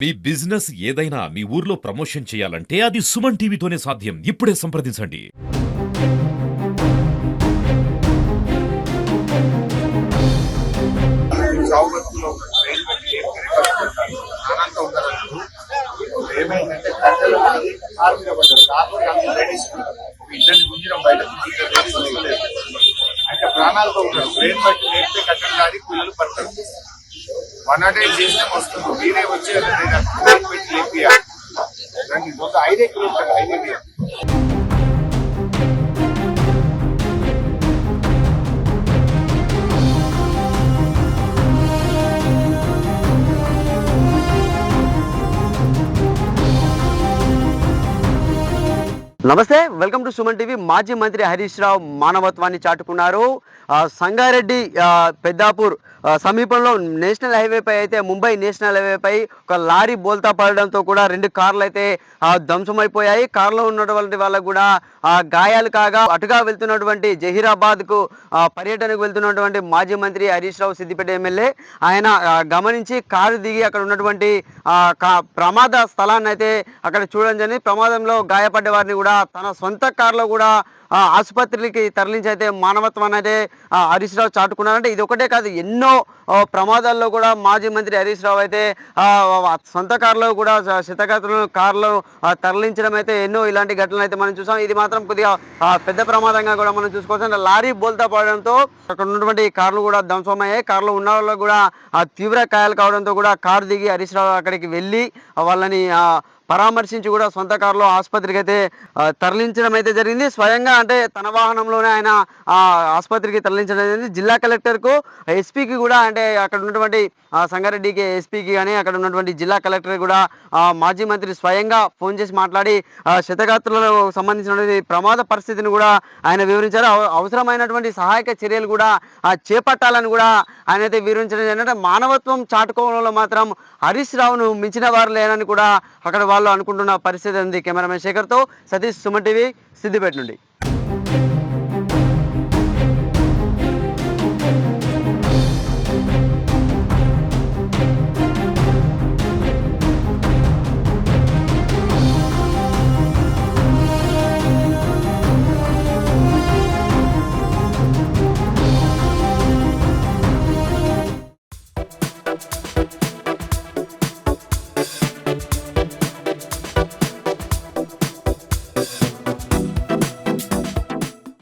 మీ business ఏదైనా మీ ఊర్లో promotion చేయాలంటే అది సుమన్ టీవీతోనే సాధ్యం. ఇప్పుడే సంప్రదించండి. ఏమైందంటే కట్టెలు కారు మీద పడ్డారు. కారు లేడీస్ ఇద్దరిని గుంజడం బయట అంటే ప్రాణాలతో ఉంటారు. బ్రెయిన్ బట్టి లేపితే కట్టెలు దాడి పిల్లలు పడతారు. 108 చేసినా వస్తుంది. మీరే వచ్చి పెట్టి లేపియాలి. దానికి ఒక 5 కిలోమీటర్లు హైవే. నమస్తే, వెల్కమ్ టు సుమన్ టీవీ. మాజీ మంత్రి హరీష్ రావు మానవత్వాన్ని చాటుకున్నారు. సంగారెడ్డి పెద్దాపూర్ సమీపంలో నేషనల్ హైవేపై అయితే ముంబై నేషనల్ హైవేపై ఒక లారీ బోల్తా పడడంతో కూడా 2 కార్లు అయితే ధ్వంసమైపోయాయి. కారులో ఉన్నటువంటి వాళ్ళకు కూడా గాయాలు కాగా అటుగా వెళ్తున్నటువంటి జహీరాబాద్కు పర్యటనకు వెళ్తున్నటువంటి మాజీ మంత్రి హరీష్ రావు సిద్దిపేట ఎమ్మెల్యే ఆయన గమనించి కారు దిగి అక్కడ ఉన్నటువంటి ప్రమాద స్థలాన్ని అయితే అక్కడ చూడడం జరిగింది. ప్రమాదంలో గాయపడ్డ వారిని కూడా తన సొంత కారులో కూడా ఆసుపత్రికి తరలించి అయితే మానవత్వాన్ని అయితే హరీష్ రావు చాటుకున్నారంటే ఇది ఒకటే కాదు, ఎన్నో ప్రమాదాల్లో కూడా మాజీ మంత్రి హరీష్ రావు అయితే సొంత కారులో కూడా శతగతులను కారులో తరలించడం అయితే ఎన్నో ఇలాంటి ఘటనలు అయితే మనం చూసాం. ఇది మాత్రం కొద్దిగా పెద్ద ప్రమాదంగా కూడా మనం చూసుకోవచ్చు. లారీ బోల్తా పడడంతో అక్కడ ఉన్నటువంటి కార్లు కూడా ధ్వంసమయ్యాయి. కారులో ఉన్న వాళ్ళకు కూడా తీవ్ర గాయాలు కావడంతో కూడా కారు దిగి హరీష్ రావు అక్కడికి వెళ్ళి వాళ్ళని పరామర్శించి కూడా సొంత కారులో ఆసుపత్రికి అయితే తరలించడం అయితే జరిగింది. స్వయంగా అంటే తన వాహనంలోనే ఆయన ఆసుపత్రికి తరలించడం జరిగింది. జిల్లా కలెక్టర్కు ఎస్పీకి కూడా అంటే అక్కడ ఉన్నటువంటి సంగారెడ్డికి ఎస్పీకి కానీ అక్కడ ఉన్నటువంటి జిల్లా కలెక్టర్ కూడా మాజీ మంత్రి స్వయంగా ఫోన్ చేసి మాట్లాడి క్షతగాత్రులకు సంబంధించినటువంటి ప్రమాద పరిస్థితిని కూడా ఆయన వివరించారు. అవసరమైనటువంటి సహాయక చర్యలు కూడా చేపట్టాలని కూడా ఆయన అయితే వివరించడం ఏంటంటే మానవత్వం చాటుకోవడంలో మాత్రం హరీష్ రావును మించిన వారు లేనని కూడా అక్కడ వాళ్ళు అనుకుంటున్న పరిస్థితి ఉంది. కెమెరామెన్ శేఖర్తో సతీష్, సుమన్ టీవీ, సిద్దిపేట నుండి.